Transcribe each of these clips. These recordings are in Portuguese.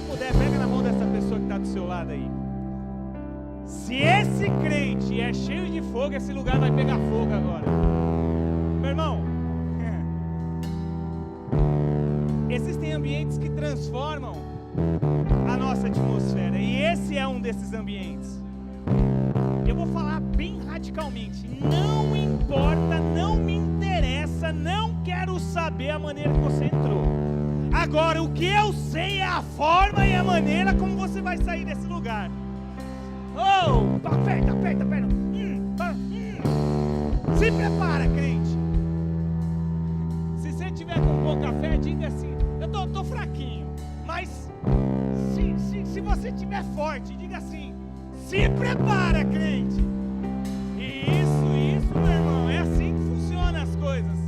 você puder, pega na mão dessa pessoa que está do seu lado aí. Se esse crente é cheio de fogo, esse lugar vai pegar fogo agora. Meu irmão, existem ambientes que transformam a nossa atmosfera, e esse é um desses ambientes. Eu vou falar bem radicalmente: não importa, não me interessa, não quero saber a maneira que você entrou. Agora, o que eu sei é a forma e a maneira como você vai sair desse lugar. Oh, aperta. Se prepara, crente. Se você tiver com pouca fé, diga assim: eu tô fraquinho. Mas se você tiver forte, diga assim: se prepara, crente. Isso, meu irmão, é assim que funcionam as coisas.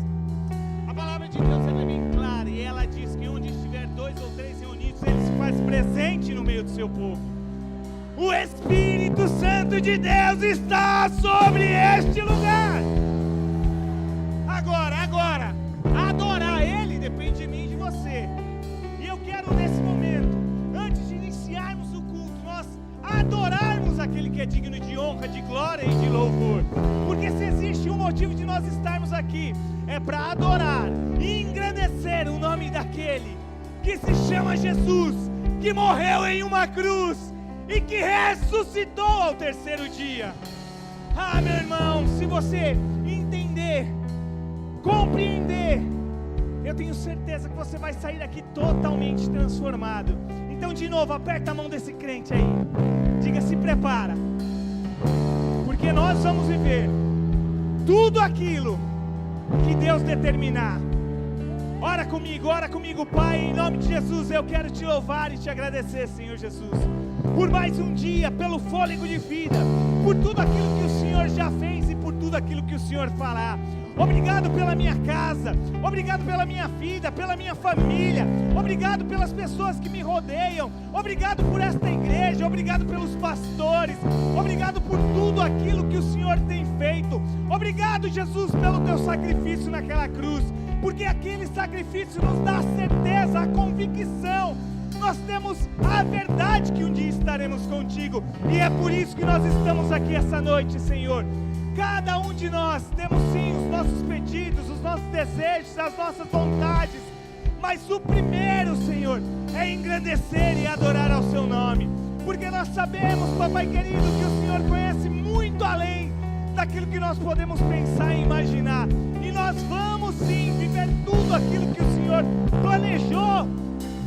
A palavra de Deus é bem clara, e ela diz que onde estiver 2 ou 3 reunidos, Ele se faz presente no meio do seu povo. O Espírito Santo de Deus está sobre este lugar. Agora, adorar Ele depende de mim e de você. E eu quero nesse momento, antes de iniciarmos o culto, nós adorarmos aquele que é digno de honra, de glória e de louvor. Porque se existe um motivo de nós estarmos aqui, é para adorar e engrandecer o nome daquele que se chama Jesus, que morreu em uma cruz e que ressuscitou ao 3º dia. Ah, meu irmão, se você entender, compreender, eu tenho certeza que você vai sair daqui totalmente transformado. Então, de novo, aperta a mão desse crente aí. Diga: se prepara, porque nós vamos viver tudo aquilo que Deus determinar. Ora comigo, Pai, em nome de Jesus, eu quero te louvar e te agradecer, Senhor Jesus, por mais um dia, pelo fôlego de vida, por tudo aquilo que o Senhor já fez e por tudo aquilo que o Senhor fará. Obrigado pela minha casa, obrigado pela minha vida, pela minha família, obrigado pelas pessoas que me rodeiam, obrigado por esta igreja, obrigado pelos pastores, obrigado por tudo aquilo que o Senhor tem feito. Obrigado, Jesus, pelo teu sacrifício naquela cruz, porque aquele sacrifício nos dá a certeza, a convicção. Nós temos a verdade que um dia estaremos contigo, e é por isso que nós estamos aqui essa noite, Senhor. Cada um de nós temos sim os nossos pedidos, os nossos desejos, as nossas vontades, mas o primeiro, Senhor, é engrandecer e adorar ao seu nome, porque nós sabemos, Papai querido, que o Senhor conhece muito além daquilo que nós podemos pensar e imaginar, e nós vamos sim viver tudo aquilo que o Senhor planejou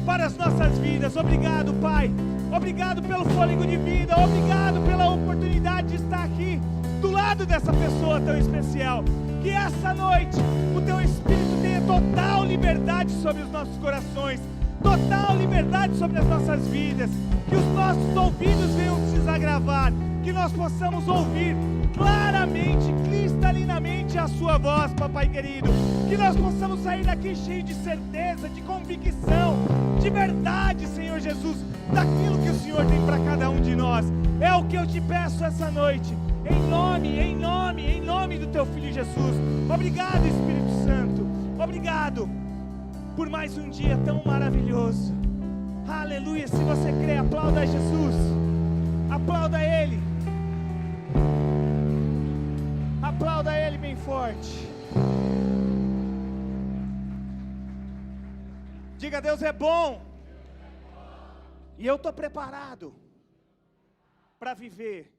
para as nossas vidas. Obrigado, Pai, obrigado pelo fôlego de vida, obrigado pela oportunidade de estar aqui do lado dessa pessoa tão especial. Que essa noite o teu Espírito tenha total liberdade sobre os nossos corações, total liberdade sobre as nossas vidas, que os nossos ouvidos venham se desagravar, que nós possamos ouvir claramente, cristalinamente a sua voz, Papai querido, que nós possamos sair daqui cheio de certeza, de convicção, de verdade, Senhor Jesus, daquilo que o Senhor tem para cada um de nós. É o que eu te peço essa noite, em nome do teu Filho Jesus. Obrigado, Espírito Santo, obrigado por mais um dia tão maravilhoso. Aleluia. Se você crê, aplauda Jesus, aplauda Ele, aplauda Ele bem forte. Diga: Deus é bom, e eu estou preparado para viver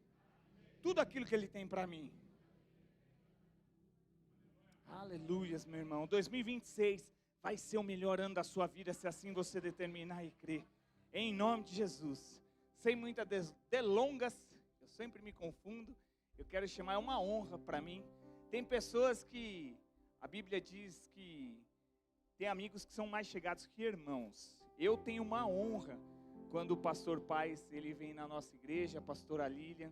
tudo aquilo que Ele tem para mim. Aleluias, meu irmão. 2026 vai ser o melhor ano da sua vida, se assim você determinar e crer, em nome de Jesus. Sem muitas delongas, eu sempre me confundo, eu quero chamar, é uma honra para mim. Tem pessoas que a Bíblia diz que tem amigos que são mais chegados que irmãos. Eu tenho uma honra quando o pastor Paz, ele vem na nossa igreja, a pastora Lilian,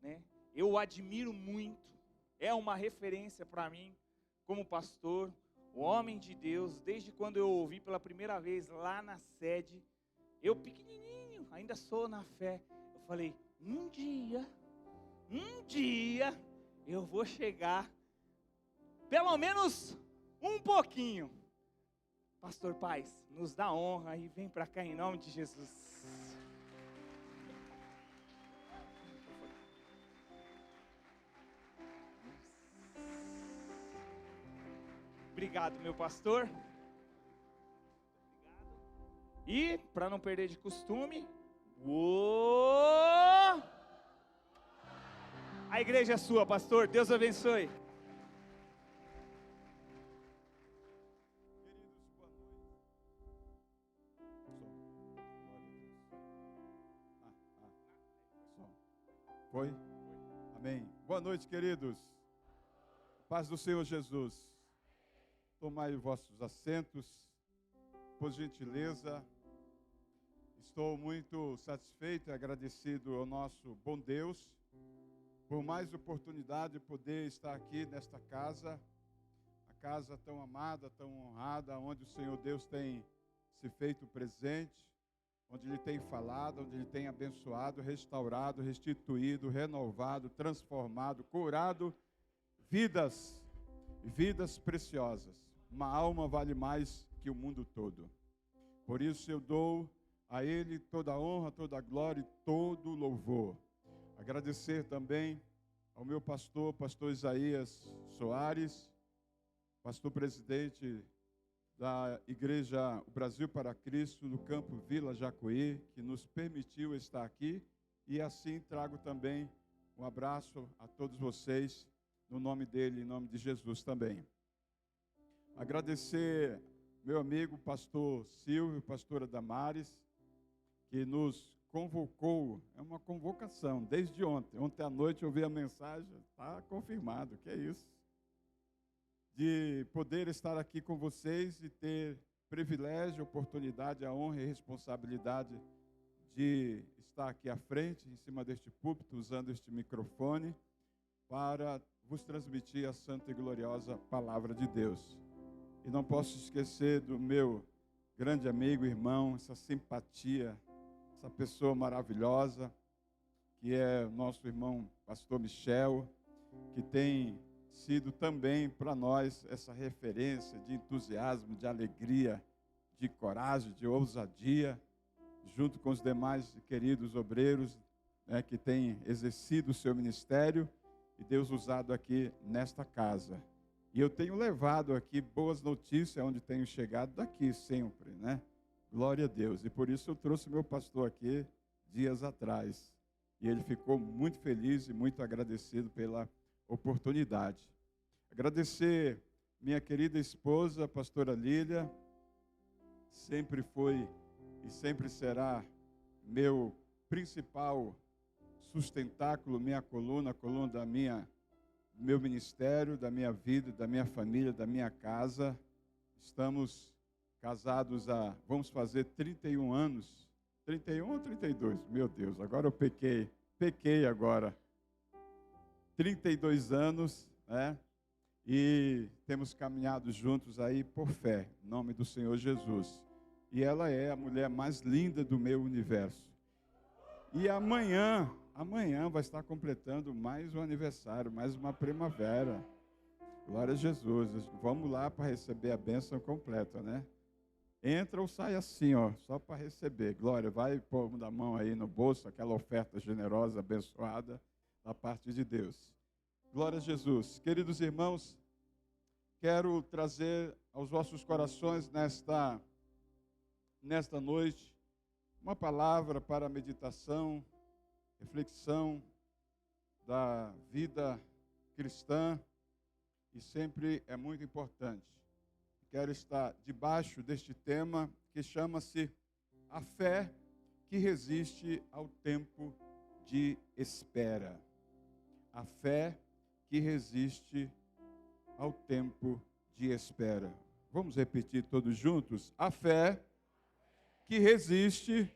né? Eu o admiro muito, é uma referência para mim como pastor, o homem de Deus. Desde quando eu ouvi pela primeira vez lá na sede, eu pequenininho, ainda sou na fé, eu falei: um dia eu vou chegar pelo menos um pouquinho Pastor Paz, nos dá honra e vem para cá em nome de Jesus. Obrigado, meu pastor. E, para não perder de costume, a igreja é sua, pastor. Deus abençoe. Foi? Amém. Boa noite, queridos. Paz do Senhor Jesus. Tomai vossos assentos, por gentileza. Estou muito satisfeito e agradecido ao nosso bom Deus por mais oportunidade de poder estar aqui nesta casa, a casa tão amada, tão honrada, onde o Senhor Deus tem se feito presente, onde Ele tem falado, onde Ele tem abençoado, restaurado, restituído, renovado, transformado, curado vidas preciosas. Uma alma vale mais que o mundo todo. Por isso eu dou a Ele toda a honra, toda a glória e todo o louvor. Agradecer também ao meu pastor Isaías Soares, pastor presidente da Igreja Brasil para Cristo, no campo Vila Jacuí, que nos permitiu estar aqui. E assim trago também um abraço a todos vocês, no nome dele, em nome de Jesus também. Agradecer meu amigo pastor Silvio, pastora Damares, que nos convocou, é uma convocação, desde ontem. Ontem à noite eu vi a mensagem, está confirmado, que é isso. De poder estar aqui com vocês e ter privilégio, oportunidade, a honra e responsabilidade de estar aqui à frente, em cima deste púlpito, usando este microfone, para vos transmitir a santa e gloriosa palavra de Deus. E não posso esquecer do meu grande amigo, irmão, essa simpatia, essa pessoa maravilhosa, que é o nosso irmão pastor Michel, que tem sido também para nós essa referência de entusiasmo, de alegria, de coragem, de ousadia, junto com os demais queridos obreiros, né, que têm exercido o seu ministério e Deus usado aqui nesta casa. E eu tenho levado aqui boas notícias, onde tenho chegado daqui sempre, né? Glória a Deus. E por isso eu trouxe meu pastor aqui dias atrás. E ele ficou muito feliz e muito agradecido pela oportunidade. Agradecer minha querida esposa, a pastora Lília, sempre foi e sempre será meu principal sustentáculo, minha coluna, a coluna do meu ministério, da minha vida, da minha família, da minha casa. Estamos casados vamos fazer 31 anos, 31 ou 32? Meu Deus, agora eu pequei agora. 32 anos, né? E temos caminhado juntos aí por fé, em nome do Senhor Jesus. E ela é a mulher mais linda do meu universo. E amanhã vai estar completando mais um aniversário, mais uma primavera. Glória a Jesus. Vamos lá para receber a bênção completa, né? Entra ou sai assim, ó, só para receber. Glória, vai pôr da mão aí no bolso, aquela oferta generosa, abençoada, da parte de Deus. Glória a Jesus. Queridos irmãos, quero trazer aos vossos corações nesta noite uma palavra para meditação, reflexão da vida cristã, e sempre é muito importante. Quero estar debaixo deste tema que chama-se a fé que resiste ao tempo de espera. A fé que resiste ao tempo de espera. Vamos repetir todos juntos? A fé que resiste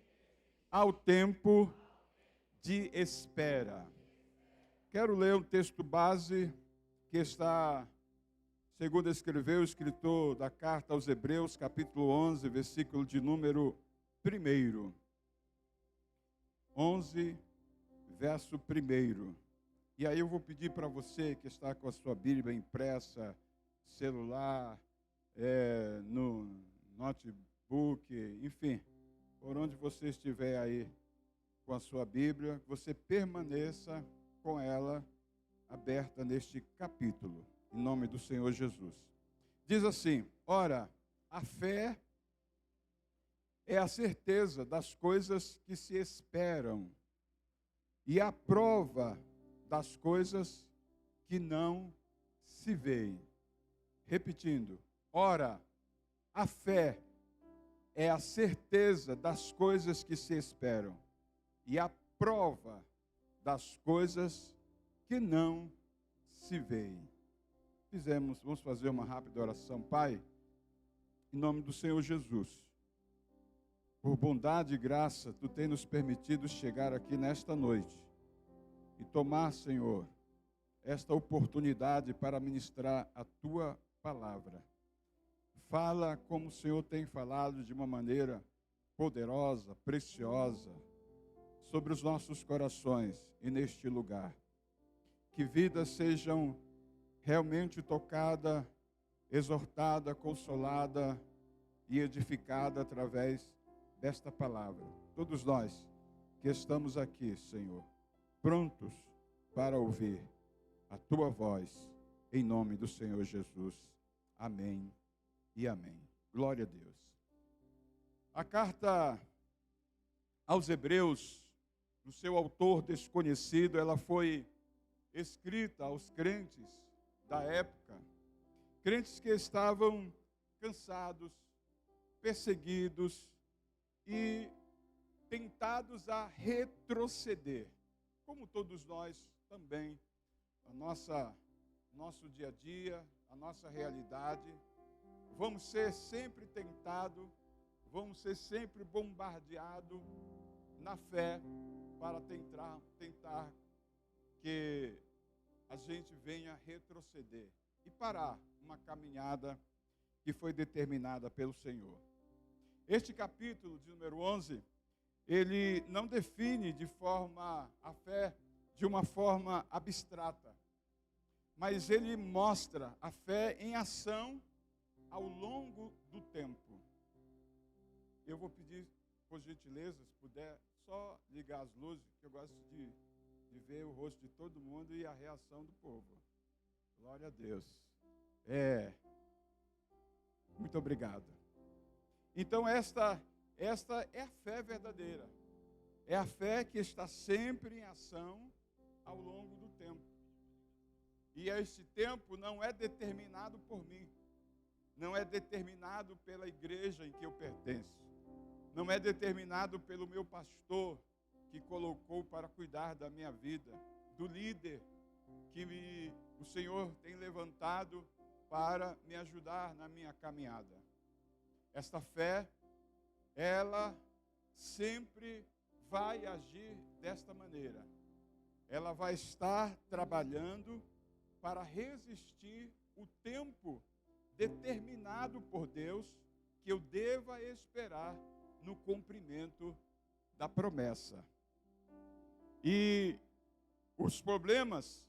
ao tempo de espera. Quero ler um texto base que está, segundo escreveu o escritor da carta aos Hebreus, capítulo 11, versículo de número 1. 11, verso 1. E aí eu vou pedir para você que está com a sua Bíblia impressa, celular, notebook, enfim, por onde você estiver aí com a sua Bíblia, você permaneça com ela aberta neste capítulo, em nome do Senhor Jesus. Diz assim: ora, a fé é a certeza das coisas que se esperam e a prova das coisas que não se veem. Repetindo, ora, a fé é a certeza das coisas que se esperam e a prova das coisas que não se veem. Vamos fazer uma rápida oração. Pai, em nome do Senhor Jesus, por bondade e graça, Tu tem nos permitido chegar aqui nesta noite e tomar, Senhor, esta oportunidade para ministrar a Tua palavra. Fala como o Senhor tem falado de uma maneira poderosa, preciosa, sobre os nossos corações e neste lugar. Que vidas sejam realmente tocadas, exortadas, consoladas e edificadas através desta palavra. Todos nós que estamos aqui, Senhor, prontos para ouvir a Tua voz, em nome do Senhor Jesus. Amém e amém. Glória a Deus. A carta aos Hebreus, do seu autor desconhecido, ela foi escrita aos crentes da época, crentes que estavam cansados, perseguidos e tentados a retroceder, como todos nós também, nosso dia a dia, a nossa realidade, vamos ser sempre tentados, vamos ser sempre bombardeados na fé para tentar que a gente venha retroceder e parar uma caminhada que foi determinada pelo Senhor. Este capítulo de número 11, ele não define a fé de uma forma abstrata, mas ele mostra a fé em ação ao longo do tempo. Eu vou pedir, por gentileza, se puder, só ligar as luzes, que eu gosto de ver o rosto de todo mundo e a reação do povo. Glória a Deus. Muito obrigado. Então, esta é a fé verdadeira. É a fé que está sempre em ação ao longo do tempo. E este tempo não é determinado por mim. Não é determinado pela igreja em que eu pertenço. Não é determinado pelo meu pastor que colocou para cuidar da minha vida, do líder que o Senhor tem levantado para me ajudar na minha caminhada. Esta fé, ela sempre vai agir desta maneira. Ela vai estar trabalhando para resistir o tempo determinado por Deus que eu deva esperar no cumprimento da promessa. E os problemas,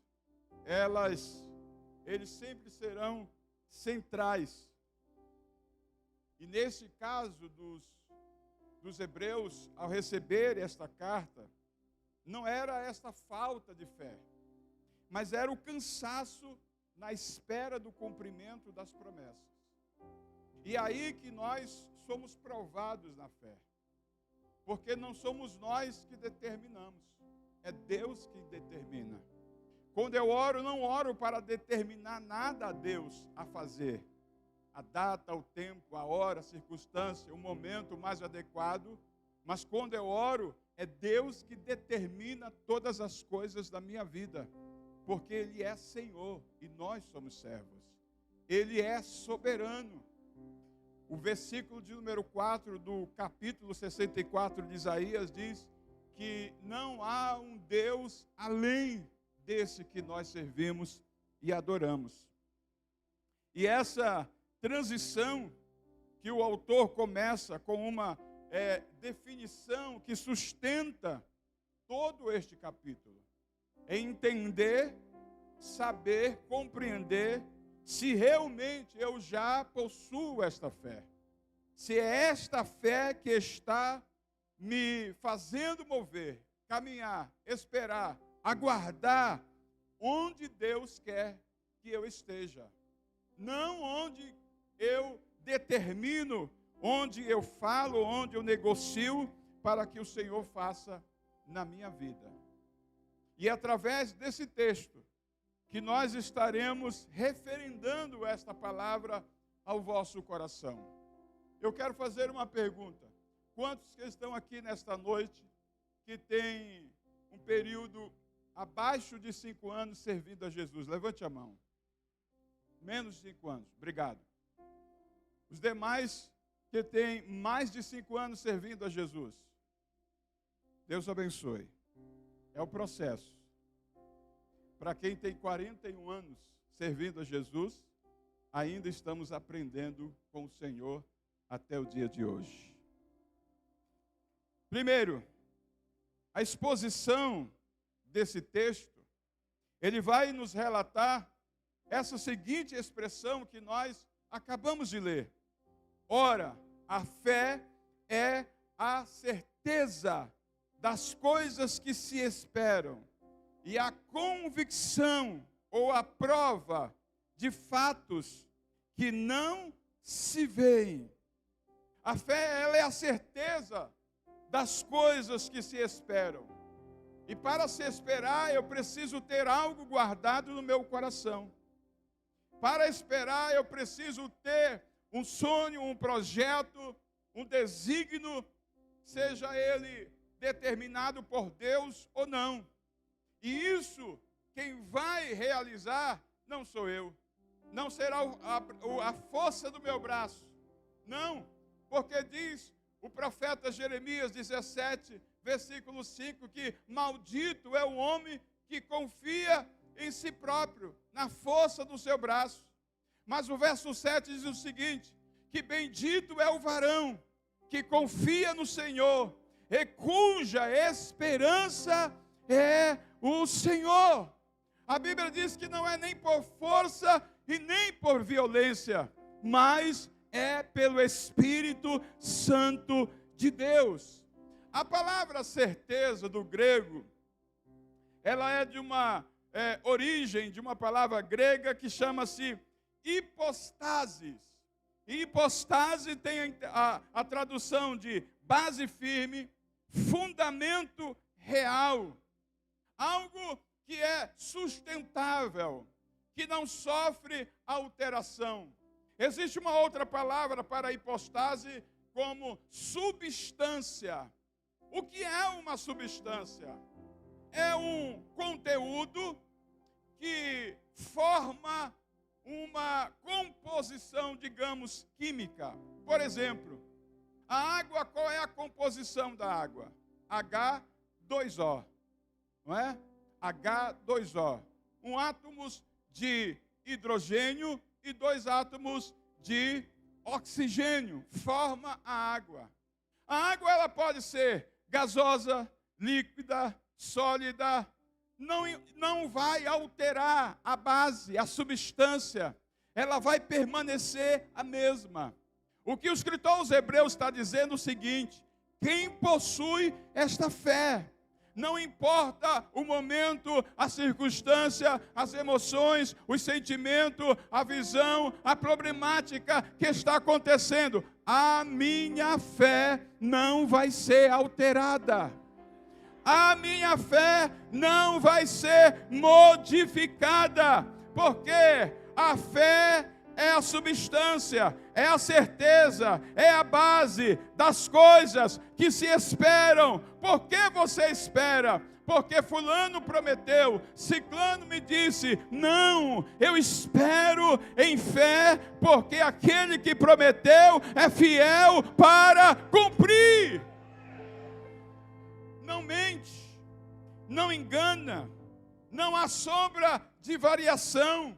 eles sempre serão centrais. E nesse caso dos hebreus, ao receber esta carta, não era esta falta de fé, mas era o cansaço na espera do cumprimento das promessas. E aí que nós somos provados na fé, porque não somos nós que determinamos, é Deus que determina. Quando eu oro, não oro para determinar nada a Deus a fazer. A data, o tempo, a hora, a circunstância, o momento mais adequado. Mas quando eu oro, é Deus que determina todas as coisas da minha vida. Porque Ele é Senhor e nós somos servos. Ele é soberano. O versículo de número 4 do capítulo 64 de Isaías diz que não há um Deus além desse que nós servimos e adoramos. E essa transição que o autor começa com uma definição que sustenta todo este capítulo. É entender, saber, compreender se realmente eu já possuo esta fé. se é esta fé que está me fazendo mover, caminhar, esperar, aguardar onde Deus quer que eu esteja. Não onde eu determino, onde eu falo, onde eu negocio para que o Senhor faça na minha vida. E é através desse texto que nós estaremos referendando esta palavra ao vosso coração. Eu quero fazer uma pergunta. Quantos que estão aqui nesta noite que têm um período abaixo de 5 anos servindo a Jesus? Levante a mão. Menos de 5 anos. Obrigado. Os demais que têm mais de 5 anos servindo a Jesus. Deus abençoe. É o processo. Para quem tem 41 anos servindo a Jesus, ainda estamos aprendendo com o Senhor até o dia de hoje. Primeiro, a exposição desse texto, ele vai nos relatar essa seguinte expressão que nós acabamos de ler. Ora, a fé é a certeza das coisas que se esperam e a convicção ou a prova de fatos que não se veem. A fé, ela é a certeza das coisas que se esperam. E para se esperar, eu preciso ter algo guardado no meu coração. Para esperar, eu preciso ter um sonho, um projeto, um desígnio, seja ele determinado por Deus ou não. E isso, quem vai realizar, não sou eu. Não será a força do meu braço. Não, porque diz o profeta Jeremias 17, versículo 5, que maldito é o homem que confia em si próprio, na força do seu braço. Mas o verso 7 diz o seguinte, que bendito é o varão que confia no Senhor, e cuja esperança é o Senhor. A Bíblia diz que não é nem por força e nem por violência, mas é pelo Espírito Santo de Deus. A palavra certeza do grego, ela é de uma origem de uma palavra grega que chama-se hipostasis. E hipostase tem a tradução de base firme, fundamento real, algo que é sustentável, que não sofre alteração. Existe uma outra palavra para hipostase como substância. O que é uma substância? É um conteúdo que forma uma composição, digamos, química. Por exemplo, a água, qual é a composição da água? H2O, não é? H2O. Um átomos de hidrogênio e 2 átomos de oxigênio forma a água. A água, ela pode ser gasosa, líquida, sólida, não vai alterar a base, a substância, ela vai permanecer a mesma. O que o escritor aos Hebreus está dizendo é o seguinte: quem possui esta fé, não importa o momento, a circunstância, as emoções, os sentimentos, a visão, a problemática que está acontecendo, a minha fé não vai ser alterada. A minha fé não vai ser modificada, porque a fé é a substância, é a certeza, é a base das coisas que se esperam. Por que você espera? Porque fulano prometeu, ciclano me disse, não, eu espero em fé, porque aquele que prometeu é fiel para cumprir. Não mente, não engana, não há sombra de variação.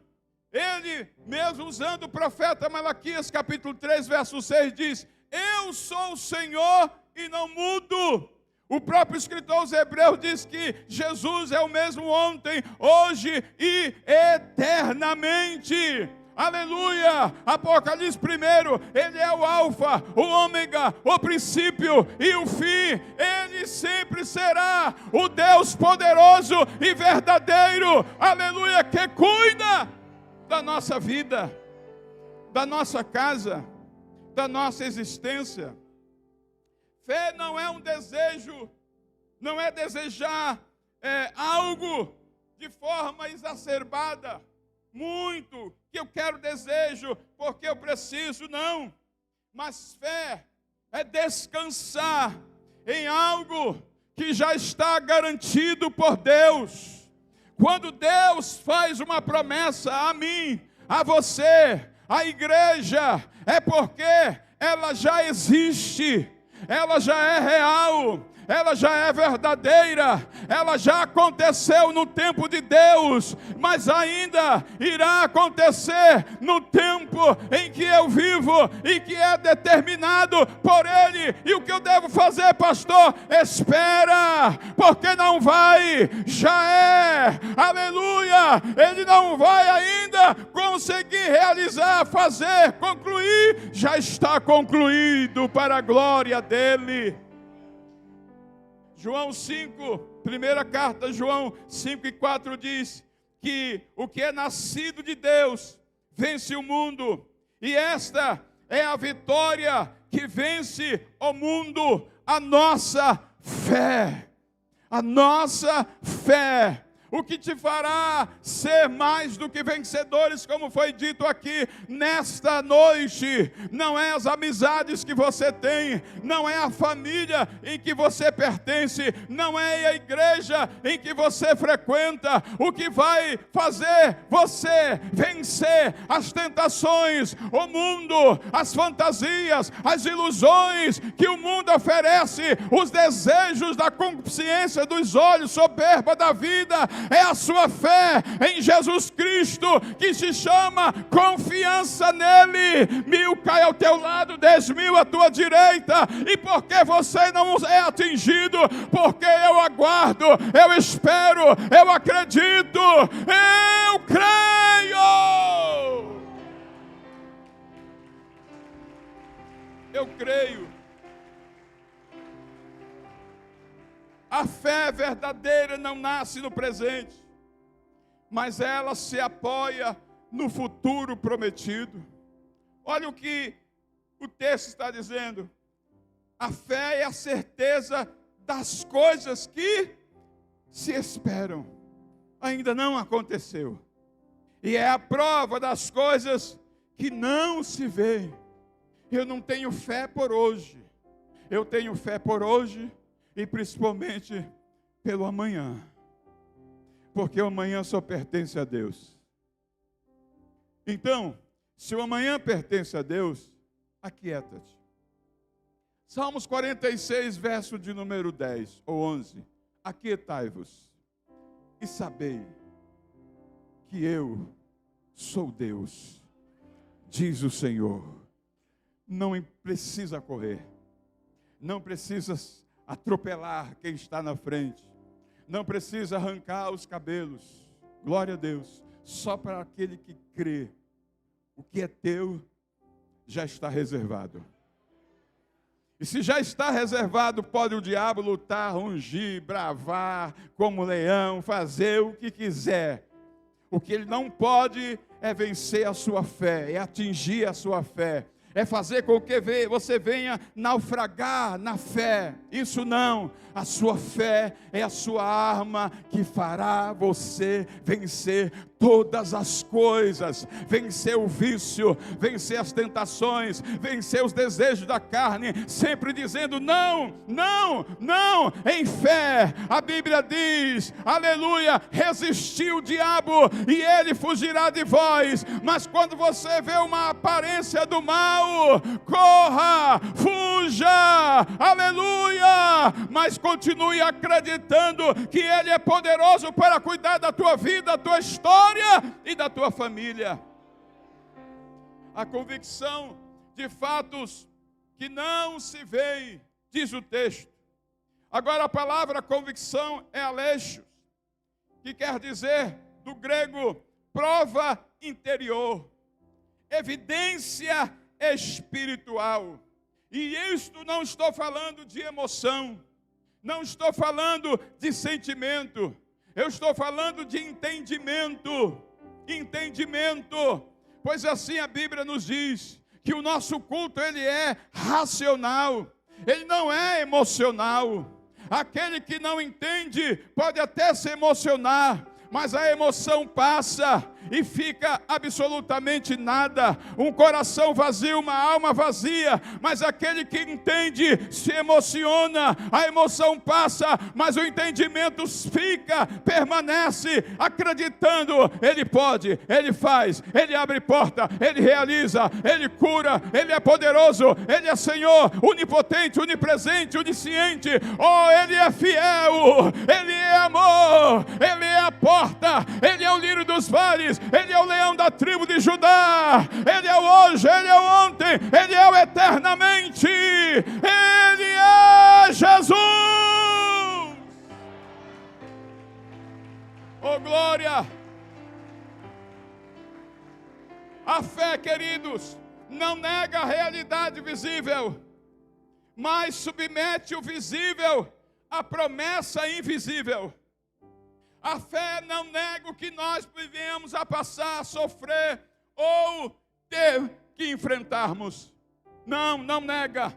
Ele, mesmo usando o profeta Malaquias, capítulo 3, verso 6, diz, eu sou o Senhor e não mudo. O próprio escritor aos Hebreus diz que Jesus é o mesmo ontem, hoje e eternamente. Aleluia! Apocalipse 1, Ele é o alfa, o ômega, o princípio e o fim. Ele sempre será o Deus poderoso e verdadeiro. Aleluia! Que cuida da nossa vida, da nossa casa, da nossa existência. Fé não é um desejo, não é desejar algo de forma exacerbada. Muito, que eu quero, desejo, porque eu preciso, não. Mas fé é descansar em algo que já está garantido por Deus. Quando Deus faz uma promessa a mim, a você, à igreja, é porque ela já existe, ela já é real, ela já é verdadeira, ela já aconteceu no tempo de Deus, mas ainda irá acontecer no tempo em que eu vivo e que é determinado por Ele. E o que eu devo fazer, pastor? Espera, porque não vai, já é, aleluia, Ele não vai ainda conseguir realizar, fazer, concluir, já está concluído para a glória dEle. João 5, primeira carta, João 5:4 diz que o que é nascido de Deus vence o mundo. E esta é a vitória que vence o mundo, a nossa fé. A nossa fé. O que te fará ser mais do que vencedores, como foi dito aqui nesta noite, não é as amizades que você tem, não é a família em que você pertence, não é a igreja em que você frequenta. O que vai fazer você vencer as tentações, o mundo, as fantasias, as ilusões que o mundo oferece, os desejos da consciência dos olhos, soberba da vida, é a sua fé em Jesus Cristo, que se chama confiança nele. 1000 cai ao teu lado, 10.000 à tua direita, e porque você não é atingido, porque eu aguardo, eu espero, eu acredito, eu creio. Eu creio. A fé verdadeira não nasce no presente, mas ela se apoia no futuro prometido. Olha o que o texto está dizendo. A fé é a certeza das coisas que se esperam. Ainda não aconteceu. E é a prova das coisas que não se veem. Eu não tenho fé por hoje. Eu tenho fé por hoje e principalmente pelo amanhã. Porque o amanhã só pertence a Deus. Então, se o amanhã pertence a Deus, aquieta-te. Salmos 46, verso de número 10 ou 11. Aquietai-vos e sabei que eu sou Deus, diz o Senhor. Não precisa correr, não precisa atropelar quem está na frente, não precisa arrancar os cabelos, glória a Deus, só para aquele que crê. O que é teu já está reservado. E se já está reservado, pode o diabo lutar, rungir, bravar como leão, fazer o que quiser. O que ele não pode é vencer a sua fé, é atingir a sua fé, é fazer com que você venha naufragar na fé. Isso não. A sua fé é a sua arma que fará você vencer todas as coisas, vencer o vício, vencer as tentações, vencer os desejos da carne, sempre dizendo não, não, não, em fé. A Bíblia diz, aleluia, resistiu o diabo e ele fugirá de vós. Mas quando você vê uma aparência do mal, corra, fuja, aleluia, mas continue acreditando que Ele é poderoso para cuidar da tua vida, da tua história e da tua família. A convicção de fatos que não se veem, diz o texto. Agora a palavra convicção é aleixos, que quer dizer do grego prova interior. evidência espiritual. E isto não estou falando de emoção, não estou falando de sentimento, eu estou falando de entendimento. Entendimento, pois assim a Bíblia nos diz que o nosso culto ele é racional, ele não é emocional. Aquele que não entende pode até se emocionar, mas a emoção passa e fica absolutamente nada. Um coração vazio, uma alma vazia. Mas aquele que entende se emociona, a emoção passa, mas o entendimento fica, permanece acreditando. Ele pode, ele faz, ele abre porta, ele realiza, ele cura, ele é poderoso, ele é Senhor, onipotente, onipresente, onisciente. Oh, ele é fiel, ele é amor, ele é a porta, ele é o lírio dos vales, ele é o leão da tribo de Judá, ele é o hoje, ele é o ontem, ele é o eternamente, ele é Jesus. Oh glória! A fé, queridos, não nega a realidade visível, mas submete o visível à promessa invisível. A fé não nega o que nós vivemos a passar, a sofrer ou ter que enfrentarmos. Não nega.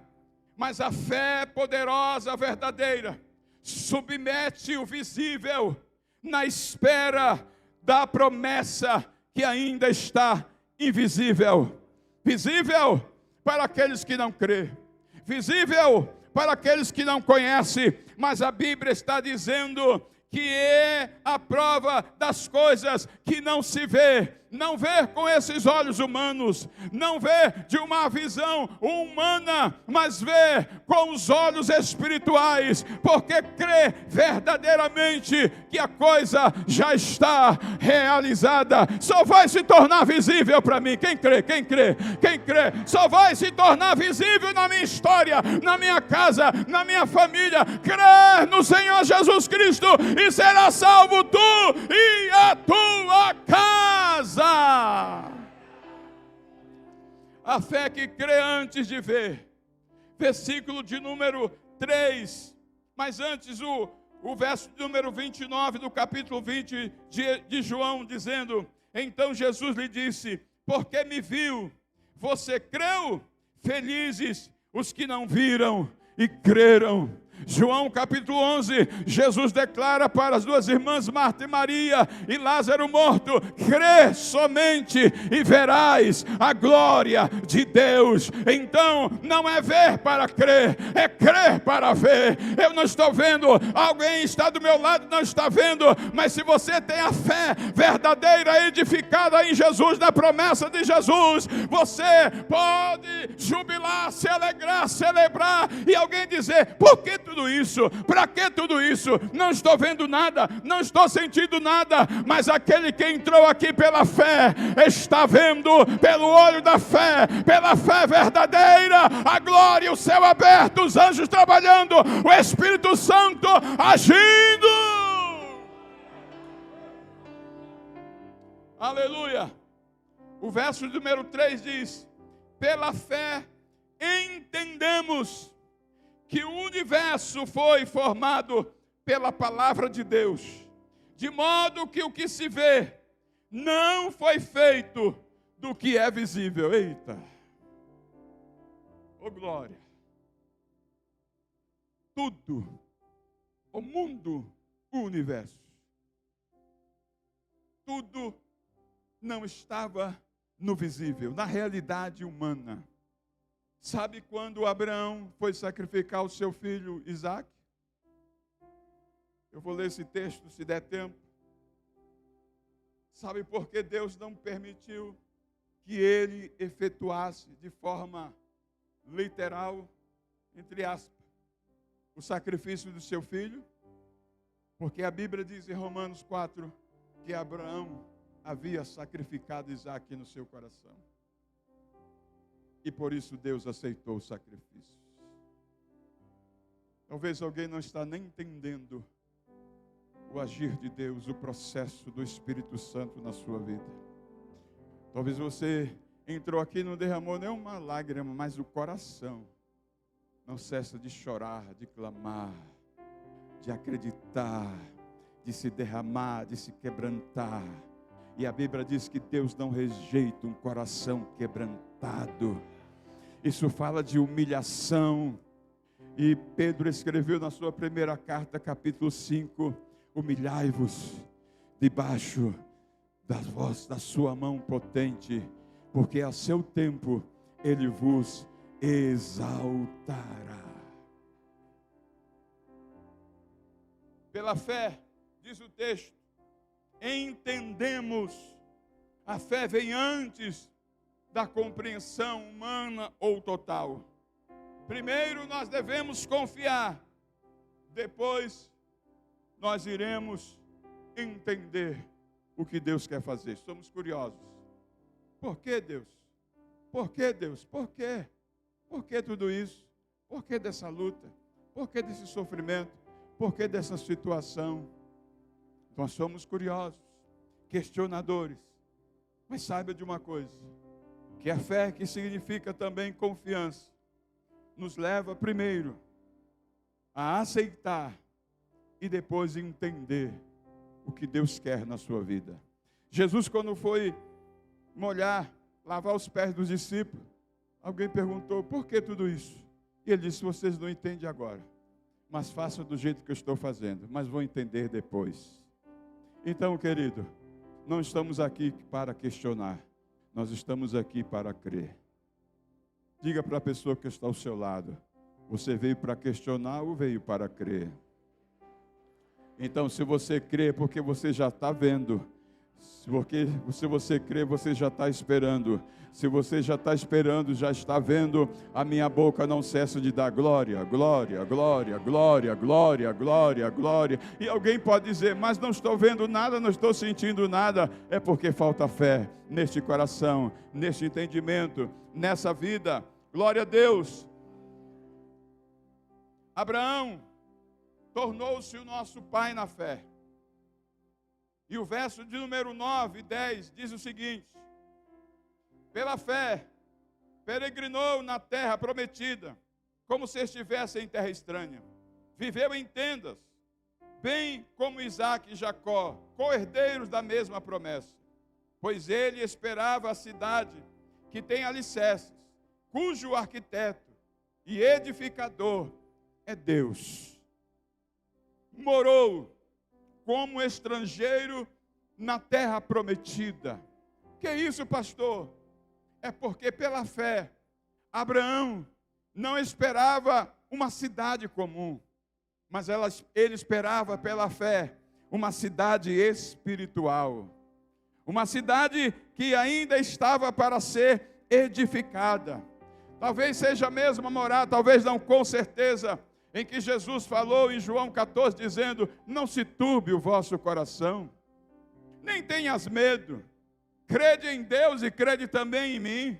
Mas a fé poderosa, verdadeira, submete o visível na espera da promessa que ainda está invisível. Visível para aqueles que não crêem. Visível para aqueles que não conhecem. Mas a Bíblia está dizendo que é a prova das coisas que não se vê. Não vê com esses olhos humanos, não vê de uma visão humana, mas vê com os olhos espirituais, porque crê verdadeiramente que a coisa já está realizada. Só vai se tornar visível para mim. Quem crê? Quem crê? Quem crê? Só vai se tornar visível na minha história, na minha casa, na minha família. Crer no Senhor Jesus Cristo e será salvo tu e a tua casa. A fé que crê antes de ver. Versículo de número 3. Mas antes o verso de número 29 do capítulo 20 de João, dizendo: então Jesus lhe disse: porque me viu, você creu? Felizes os que não viram e creram. João capítulo 11, Jesus declara para as duas irmãs Marta e Maria e Lázaro morto: crê somente e verás a glória de Deus. Então não é ver para crer, é crer para ver. Eu não estou vendo, alguém está do meu lado, não está vendo, mas se você tem a fé verdadeira, edificada em Jesus, na promessa de Jesus, você pode jubilar, se alegrar, celebrar, e alguém dizer: por que tudo isso? Para que tudo isso? Não estou vendo nada, não estou sentindo nada, mas aquele que entrou aqui pela fé, está vendo pelo olho da fé, pela fé verdadeira, a glória, o céu aberto, os anjos trabalhando, o Espírito Santo agindo. Aleluia. O verso número 3 diz: pela fé entendemos que o universo foi formado pela palavra de Deus, de modo que o que se vê não foi feito do que é visível. Eita! Oh glória! Tudo, o mundo, o universo, tudo não estava no visível, na realidade humana. Sabe quando Abraão foi sacrificar o seu filho Isaque? Eu vou ler esse texto se der tempo. Sabe por que Deus não permitiu que ele efetuasse de forma literal, entre aspas, o sacrifício do seu filho? Porque a Bíblia diz em Romanos 4 que Abraão havia sacrificado Isaque no seu coração. E por isso Deus aceitou o sacrifício. Talvez alguém não está nem entendendo o agir de Deus, o processo do Espírito Santo na sua vida. Talvez você entrou aqui, não derramou nenhuma lágrima, mas o coração não cessa de chorar, de clamar, de acreditar, de se derramar, de se quebrantar. E a Bíblia diz que Deus não rejeita um coração quebrantado. Isso fala de humilhação. E Pedro escreveu na sua primeira carta, capítulo 5, humilhai-vos debaixo da sua mão potente, porque a seu tempo Ele vos exaltará. Pela fé, diz o texto, entendemos, a fé vem antes da compreensão humana ou total. Primeiro nós devemos confiar, depois nós iremos entender o que Deus quer fazer. Somos curiosos. Por que Deus? Por que Deus? Por quê? Por que tudo isso? Por que dessa luta? Por que desse sofrimento? Por que dessa situação? Nós somos curiosos, questionadores. Mas saiba de uma coisa, que a fé, que significa também confiança, nos leva primeiro a aceitar e depois entender o que Deus quer na sua vida. Jesus, quando foi lavar os pés dos discípulos, alguém perguntou, por que tudo isso? E ele disse, vocês não entendem agora, mas façam do jeito que eu estou fazendo, mas vão entender depois. Então, querido, não estamos aqui para questionar, nós estamos aqui para crer. Diga para a pessoa que está ao seu lado, você veio para questionar ou veio para crer? Então, se você crê, é porque você já está vendo. Se você crê, você já está esperando. Se você já está esperando, já está vendo, a minha boca não cessa de dar glória, glória, glória, glória, glória, glória, glória. E alguém pode dizer, mas não estou vendo nada, não estou sentindo nada. É porque falta fé neste coração, neste entendimento, nessa vida. Glória a Deus. Abraão tornou-se o nosso pai na fé. E o verso de número 9 e 10 diz o seguinte: pela fé, peregrinou na terra prometida, como se estivesse em terra estranha. Viveu em tendas, bem como Isaque e Jacó, co-herdeiros da mesma promessa. Pois ele esperava a cidade que tem alicerces, cujo arquiteto e edificador é Deus. Morou como estrangeiro na terra prometida. Que é isso, pastor? É porque pela fé, Abraão não esperava uma cidade comum, mas ele esperava pela fé uma cidade espiritual. Uma cidade que ainda estava para ser edificada. Talvez seja a mesma morada, talvez não, com certeza, em que Jesus falou em João 14, dizendo, não se turbe o vosso coração, nem tenhas medo, crede em Deus e crede também em mim.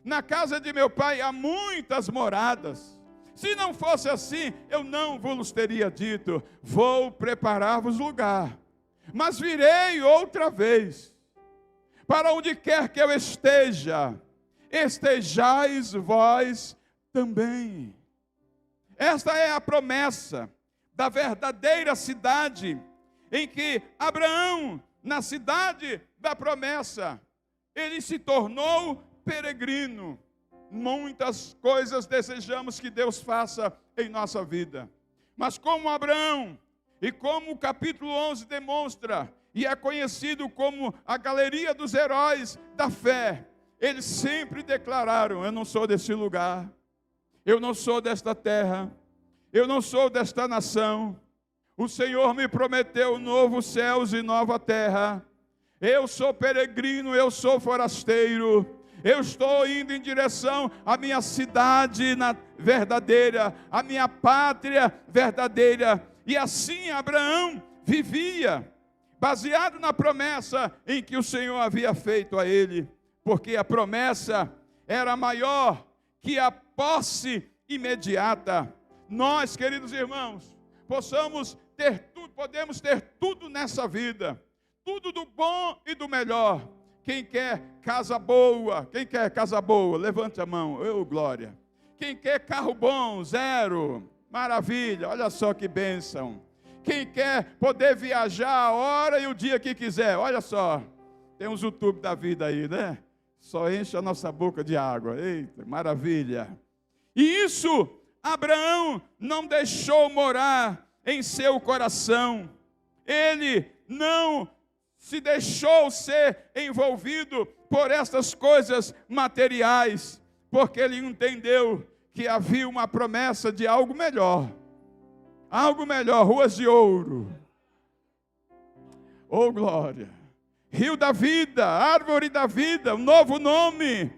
Na casa de meu pai há muitas moradas, se não fosse assim, eu não vos teria dito, vou preparar-vos lugar, mas virei outra vez, para onde quer que eu esteja, estejais vós também. Esta é a promessa da verdadeira cidade, em que Abraão, na cidade da promessa, ele se tornou peregrino. Muitas coisas desejamos que Deus faça em nossa vida, mas como Abraão, e como o capítulo 11 demonstra, e é conhecido como a galeria dos heróis da fé, eles sempre declararam, eu não sou desse lugar, eu não sou desta terra, eu não sou desta nação, o Senhor me prometeu novos céus e nova terra, eu sou peregrino, eu sou forasteiro, eu estou indo em direção à minha cidade verdadeira, à minha pátria verdadeira. E assim Abraão vivia, baseado na promessa em que o Senhor havia feito a ele, porque a promessa era maior que a posse imediata. Nós, queridos irmãos, podemos ter tudo nessa vida, tudo do bom e do melhor, Quem quer casa boa? Quem quer casa boa? Levante a mão. Glória. Quem quer carro bom? 0. Maravilha. Olha só que bênção. Quem quer poder viajar a hora e o dia que quiser? Olha só. Tem uns YouTube da vida aí, né? Só enche a nossa boca de água. Eita, maravilha. E isso Abraão não deixou morar em seu coração. Ele não se deixou ser envolvido por estas coisas materiais, porque ele entendeu que havia uma promessa de algo melhor, ruas de ouro, oh glória, rio da vida, árvore da vida, um novo nome,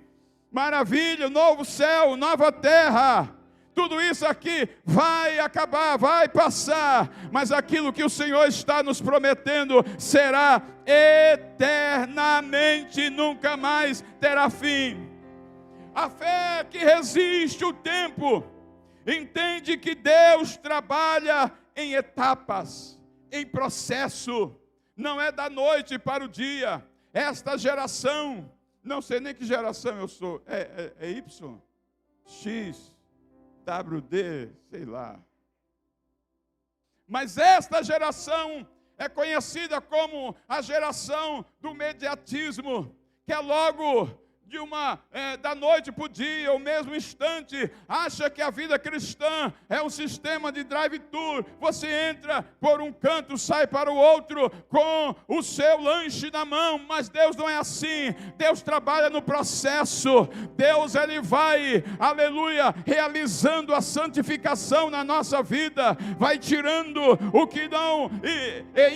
maravilha, novo céu, nova terra. Tudo isso aqui vai acabar, vai passar, mas aquilo que o Senhor está nos prometendo será eternamente, nunca mais terá fim. A fé que resiste o tempo, entende que Deus trabalha em etapas, em processo, não é da noite para o dia. Esta geração, não sei nem que geração eu sou, é Y, X, WD, sei lá. Mas esta geração é conhecida como a geração do mediatismo, que é logo da noite para o dia, ou mesmo instante, acha que a vida cristã é um sistema de drive-thru. Você entra por um canto, sai para o outro com o seu lanche na mão, mas Deus não é assim. Deus trabalha no processo. Deus, Ele vai, aleluia, realizando a santificação na nossa vida, vai tirando o que não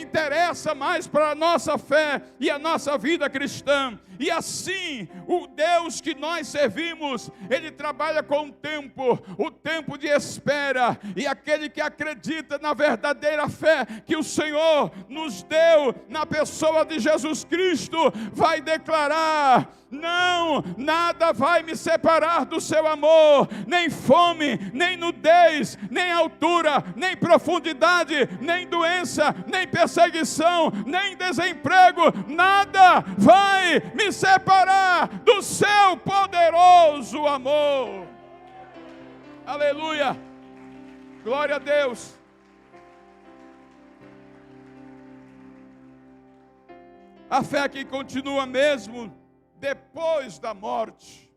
interessa mais para a nossa fé e a nossa vida cristã. E assim, o Deus que nós servimos, Ele trabalha com o tempo de espera, e aquele que acredita na verdadeira fé que o Senhor nos deu na pessoa de Jesus Cristo, vai declarar: não, nada vai me separar do seu amor, nem fome, nem nudez, nem altura, nem profundidade, nem doença, nem perseguição, nem desemprego, nada vai me separar do seu poderoso amor. Aleluia, glória a Deus. A fé que continua mesmo depois da morte.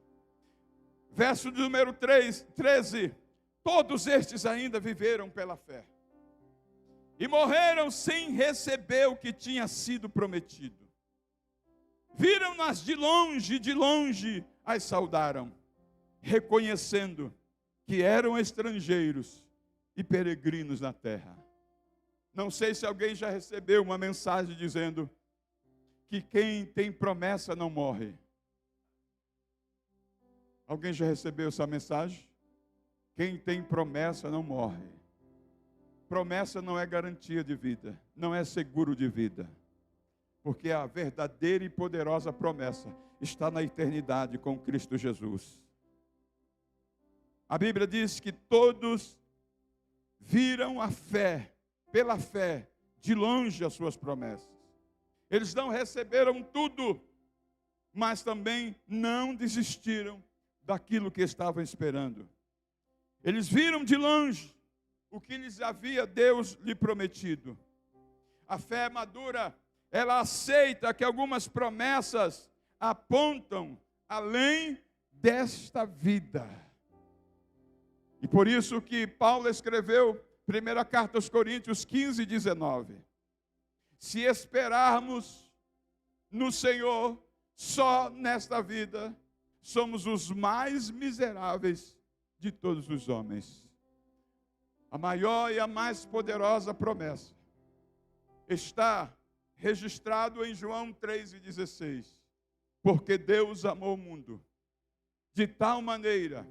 Verso número 13. Todos estes ainda viveram pela fé e morreram sem receber o que tinha sido prometido. Viram-nas de longe as saudaram, reconhecendo que eram estrangeiros e peregrinos na terra. Não sei se alguém já recebeu uma mensagem dizendo que quem tem promessa não morre. Alguém já recebeu essa mensagem? Quem tem promessa não morre. Promessa não é garantia de vida, não é seguro de vida. Porque a verdadeira e poderosa promessa está na eternidade com Cristo Jesus. A Bíblia diz que todos viram a fé, pela fé, de longe as suas promessas. Eles não receberam tudo, mas também não desistiram daquilo que estavam esperando. Eles viram de longe o que lhes havia Deus lhe prometido. A fé madura, ela aceita que algumas promessas apontam além desta vida. E por isso que Paulo escreveu, primeira carta aos Coríntios 15, 19. Se esperarmos no Senhor só nesta vida, somos os mais miseráveis de todos os homens. A maior e a mais poderosa promessa está registrado em João 3,16. Porque Deus amou o mundo de tal maneira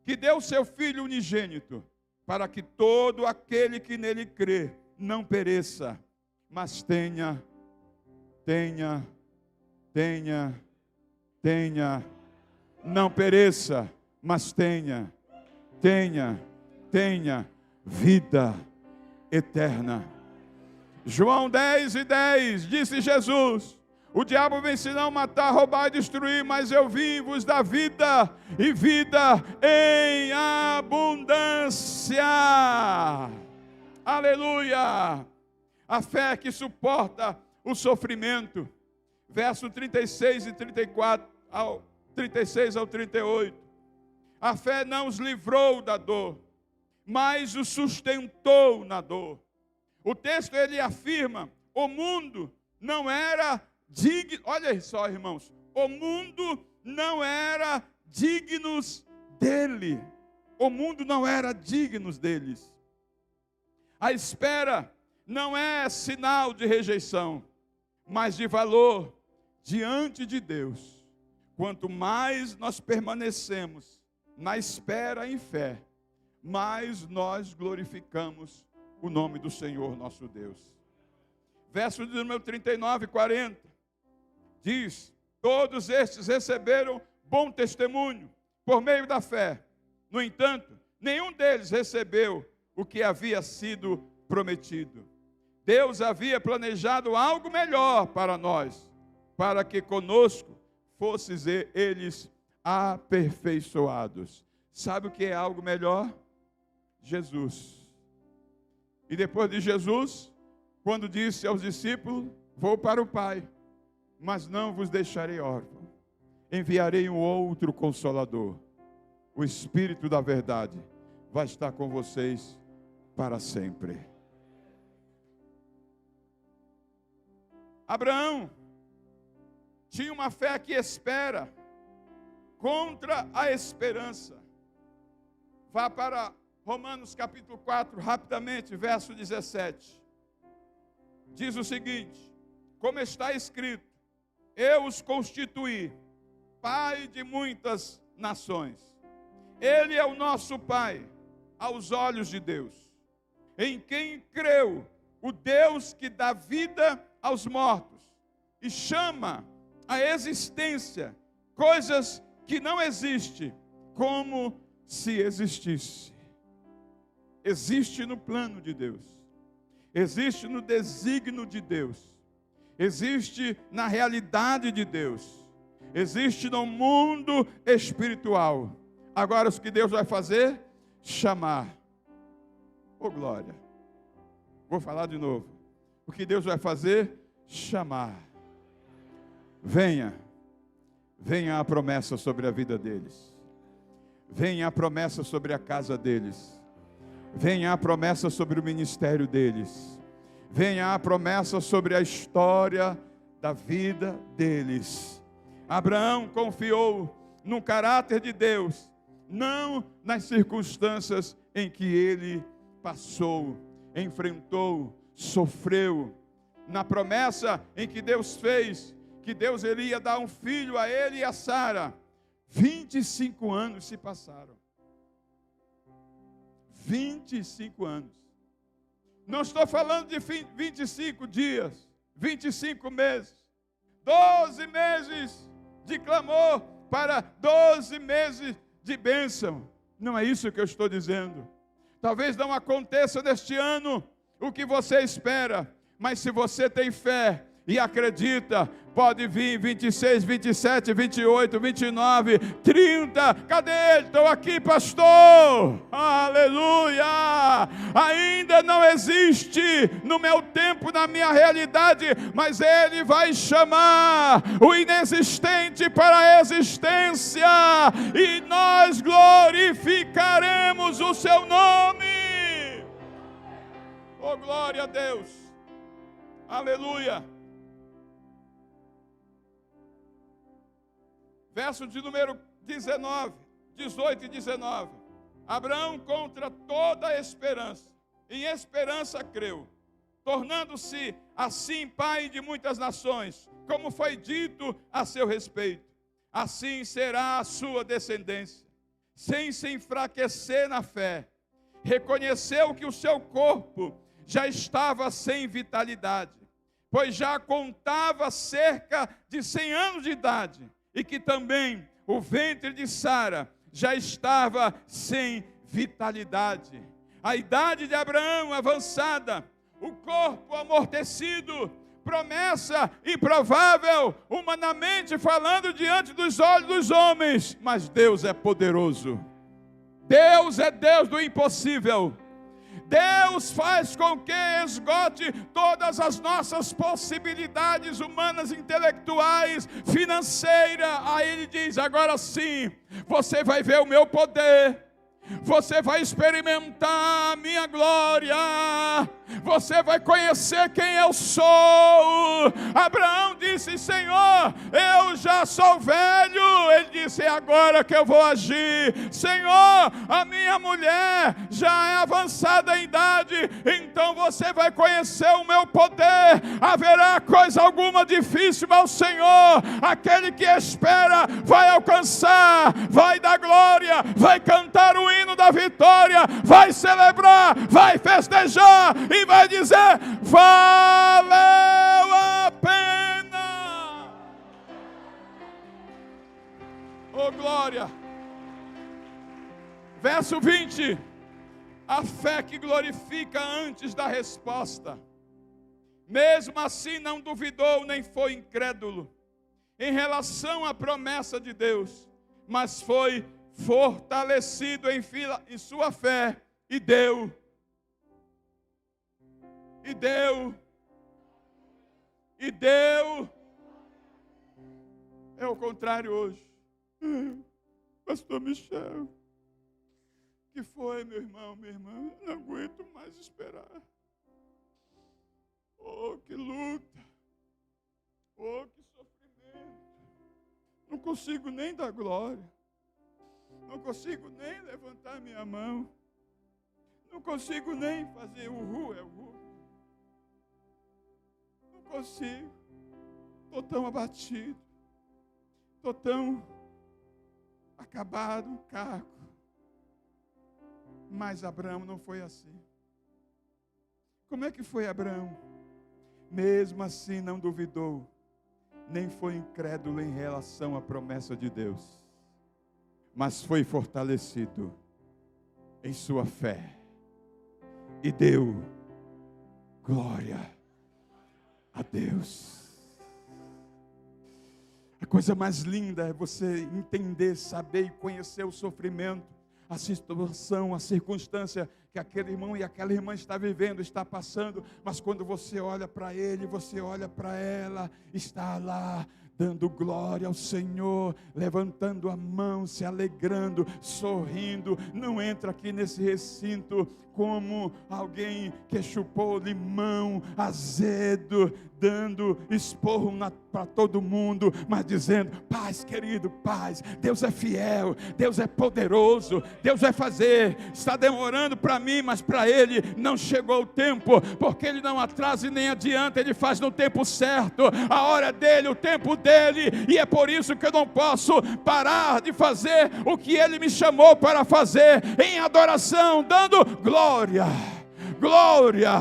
que deu seu Filho unigênito, para que todo aquele que nele crê não pereça, mas tenha, não pereça, mas tenha vida eterna. João 10:10, disse Jesus: O diabo vem senão matar, roubar e destruir, mas eu vim vos dar vida e vida em abundância. Aleluia! A fé que suporta o sofrimento. Verso 36 e 34, 36 ao 38. A fé não os livrou da dor, mas os sustentou na dor. O texto ele afirma, o mundo não era digno, olha aí só, irmãos, o mundo não era dignos dele. O mundo não era dignos deles. A espera não é sinal de rejeição, mas de valor diante de Deus. Quanto mais nós permanecemos na espera em fé, mais nós glorificamos o nome do Senhor nosso Deus. Verso de número 39 e 40, diz, todos estes receberam bom testemunho por meio da fé. No entanto, nenhum deles recebeu o que havia sido prometido. Deus havia planejado algo melhor para nós, para que conosco fossem eles aperfeiçoados. Sabe o que é algo melhor? Jesus. E depois de Jesus, quando disse aos discípulos, vou para o Pai, mas não vos deixarei órfãos. Enviarei um outro Consolador. O Espírito da verdade vai estar com vocês para sempre. Abraão tinha uma fé que espera contra a esperança. Vá para Romanos capítulo 4, rapidamente, verso 17. Diz o seguinte, como está escrito, eu os constituí pai de muitas nações. Ele é o nosso pai, aos olhos de Deus, em quem creu o Deus que dá vida aos mortos e chama a existência coisas que não existem, como se existisse. Existe no plano de Deus, existe no desígnio de Deus, existe na realidade de Deus, existe no mundo espiritual. Agora o que Deus vai fazer? Chamar. Oh glória. Vou falar de novo. O que Deus vai fazer? Chamar. Venha. Venha a promessa sobre a vida deles. Venha a promessa sobre a casa deles. Venha a promessa sobre o ministério deles. Venha a promessa sobre a história da vida deles. Abraão confiou no caráter de Deus, não nas circunstâncias em que ele passou, enfrentou, sofreu. Na promessa em que Deus fez, que Deus iria dar um filho a ele e a Sara. 25 anos se passaram. 25 anos. Não estou falando de 25 dias, 25 meses. 12 meses de clamor para 12 meses de bênção. Não é isso que eu estou dizendo. Talvez não aconteça neste ano o que você espera, mas se você tem fé e acredita, pode vir 26, 27, 28, 29, 30. Cadê ele? Estou aqui, pastor. Aleluia! Ainda não existe no meu tempo, na minha realidade, mas ele vai chamar o inexistente para a existência e nós glorificaremos o seu nome. Oh, glória a Deus. Aleluia. Verso de número 18 e 19. Abraão contra toda a esperança, em esperança creu, tornando-se assim pai de muitas nações, como foi dito a seu respeito. Assim será a sua descendência, sem se enfraquecer na fé. Reconheceu que o seu corpo já estava sem vitalidade, pois já contava cerca de 100 anos de idade, e que também o ventre de Sara já estava sem vitalidade. A idade de Abraão avançada, o corpo amortecido, promessa improvável, humanamente falando, diante dos olhos dos homens, mas Deus é poderoso. Deus é Deus do impossível. Deus faz com que esgote todas as nossas possibilidades humanas, intelectuais, financeiras. Aí Ele diz: agora sim, você vai ver o meu poder. Você vai experimentar a minha glória. Você vai conhecer quem eu sou. Abraão disse: Senhor, eu já sou velho. Ele disse: é agora que eu vou agir. Senhor, a minha mulher já é avançada em idade. Então você vai conhecer o meu poder. Haverá coisa alguma difícil ao Senhor. Aquele que espera vai alcançar, vai dar glória, vai cantar o hino da vitória, vai celebrar, vai festejar e vai dizer: valeu a pena. Oh, glória. Verso 20: a fé que glorifica antes da resposta, mesmo assim não duvidou nem foi incrédulo em relação à promessa de Deus, mas foi fortalecido em sua fé e deu. É o contrário hoje. Pastor Michel, que foi, meu irmão, minha irmã? Não aguento mais esperar. Oh, que luta. Oh, que sofrimento. Não consigo nem dar glória. Não consigo nem levantar minha mão. Não consigo nem fazer o Não consigo. Estou tão abatido. Estou tão acabado, caco. Mas Abraão não foi assim. Como é que foi Abraão? Mesmo assim não duvidou, nem foi incrédulo em relação à promessa de Deus, mas foi fortalecido em sua fé e deu glória a Deus. A coisa mais linda é você entender, saber e conhecer o sofrimento, a situação, a circunstância que aquele irmão e aquela irmã está vivendo, está passando, mas quando você olha para ele, você olha para ela, está lá dando glória ao Senhor, levantando a mão, se alegrando, sorrindo. Não entra aqui nesse recinto como alguém que chupou limão azedo, dando esporro para todo mundo, mas dizendo: paz, querido, paz, Deus é fiel, Deus é poderoso, Deus vai fazer. Está demorando para mim, mas para Ele não chegou o tempo, porque Ele não atrasa e nem adianta, Ele faz no tempo certo, a hora dEle, o tempo dEle, e é por isso que eu não posso parar de fazer o que Ele me chamou para fazer, em adoração, dando glória, glória,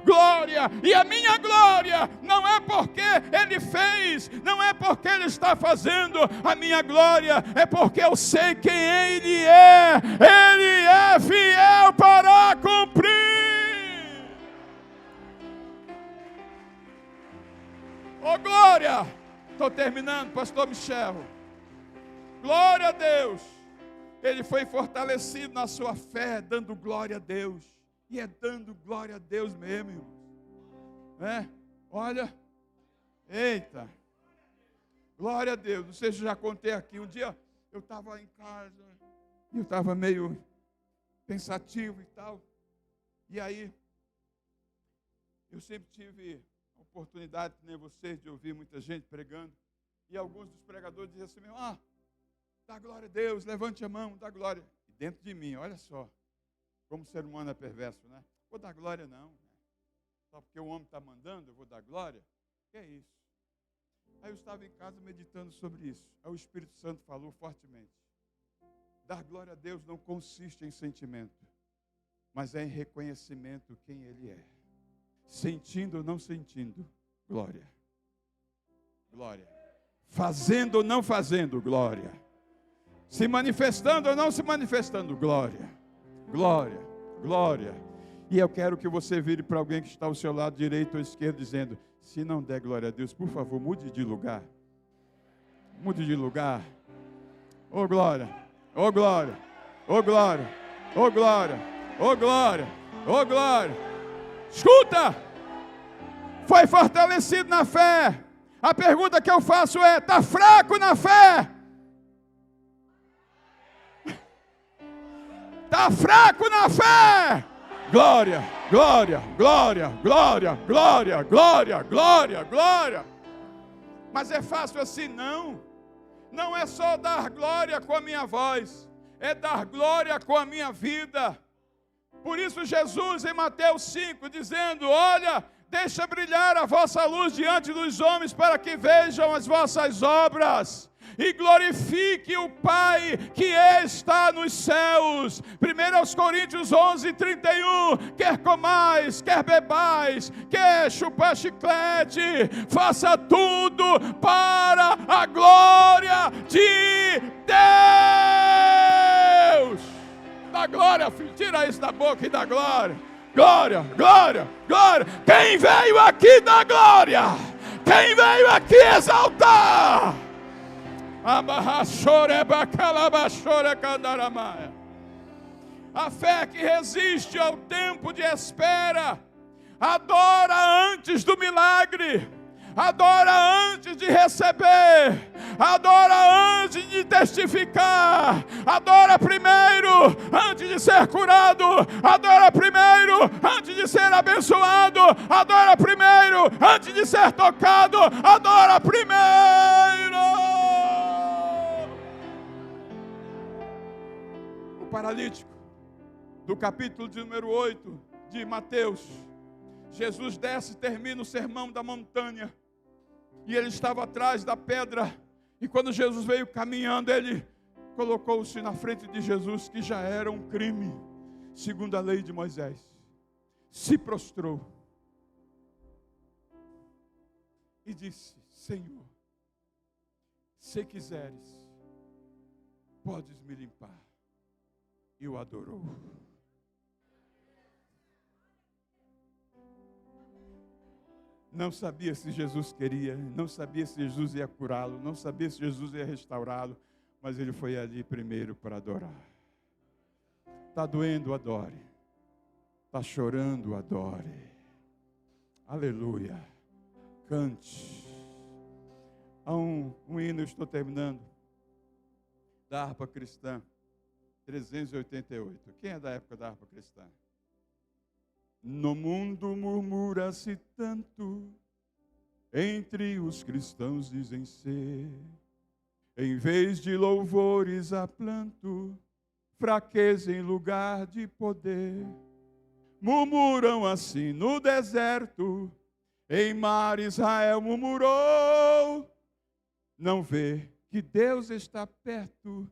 glória. E a minha glória não é porque Ele fez, não é porque Ele está fazendo. A minha glória é porque eu sei quem Ele é. Ele é fiel para cumprir. Oh, glória. Estou terminando, pastor Michel. Glória a Deus. Ele foi fortalecido na sua fé, dando glória a Deus. E é dando glória a Deus mesmo, irmão. Olha, eita, glória a Deus. Não sei se eu já contei aqui. Um dia eu estava em casa, e eu estava meio pensativo e tal. E aí, eu sempre tive a oportunidade, que nem vocês, de ouvir muita gente pregando. E alguns dos pregadores diziam assim: dá glória a Deus, levante a mão, dá glória. E dentro de mim, olha só, como o ser humano é perverso, né? Vou dar glória não. Só porque o homem está mandando, eu vou dar glória? Que é isso? Aí eu estava em casa meditando sobre isso. Aí o Espírito Santo falou fortemente: dar glória a Deus não consiste em sentimento, mas é em reconhecimento quem Ele é. Sentindo ou não sentindo, glória. Glória. Fazendo ou não fazendo, glória. Se manifestando ou não se manifestando, glória. Glória, glória. E eu quero que você vire para alguém que está ao seu lado direito ou esquerdo, dizendo: se não der glória a Deus, por favor, mude de lugar. Mude de lugar. Ô glória, ô glória, ô glória, ô glória, ô glória, ô glória. Escuta! Foi fortalecido na fé. A pergunta que eu faço é: está fraco na fé? Está fraco na fé? Glória, glória, glória, glória, glória, glória, glória, glória. Mas é fácil assim? Não. Não é só dar glória com a minha voz, é dar glória com a minha vida. Por isso Jesus em Mateus 5, dizendo: olha, deixa brilhar a vossa luz diante dos homens, para que vejam as vossas obras e glorifique o Pai que está nos céus. 1 Coríntios 11, 31. Quer comais, quer bebais, quer chupar chiclete, faça tudo para a glória de Deus. Dá glória, filho, tira isso da boca e dá glória. Glória, glória, glória. Quem veio aqui dá glória? Quem veio aqui exaltar? A fé que resiste ao tempo de espera, adora antes do milagre, adora antes de receber, adora antes de testificar, adora primeiro antes de ser curado, adora primeiro antes de ser abençoado, adora primeiro antes de ser tocado, adora primeiro. O paralítico do capítulo de número 8 de Mateus, Jesus desce e termina o sermão da montanha, e ele estava atrás da pedra, e quando Jesus veio caminhando, ele colocou-se na frente de Jesus, que já era um crime, segundo a lei de Moisés, se prostrou, e disse: Senhor, se quiseres, podes me limpar. E o adorou. Não sabia se Jesus queria, não sabia se Jesus ia curá-lo, não sabia se Jesus ia restaurá-lo, mas ele foi ali primeiro para adorar. Está doendo, adore. Está chorando, adore. Aleluia. Cante. Há um hino, eu estou terminando, da harpa cristã, 388. Quem é da época da harpa cristã? No mundo murmura-se tanto, entre os cristãos dizem ser, em vez de louvores há planto, fraqueza em lugar de poder. Murmuram assim no deserto, em mar Israel murmurou. Não vê que Deus está perto,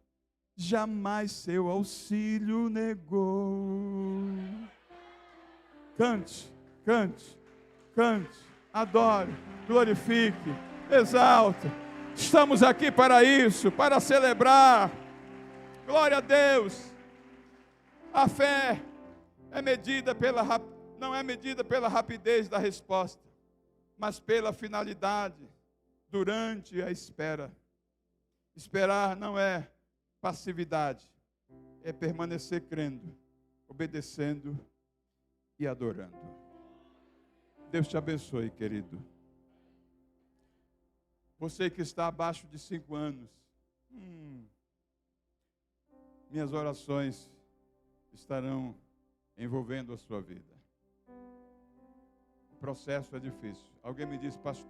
jamais seu auxílio negou. Cante, cante, cante, adore, glorifique, exalte. Estamos aqui para isso, para celebrar. Glória a Deus. A fé é medida não é medida pela rapidez da resposta, mas pela finalidade durante a espera. Esperar não é passividade, é permanecer crendo, obedecendo e adorando. Deus te abençoe, querido. Você que está abaixo de 5 anos, minhas orações estarão envolvendo a sua vida. O processo é difícil. Alguém me disse: pastor,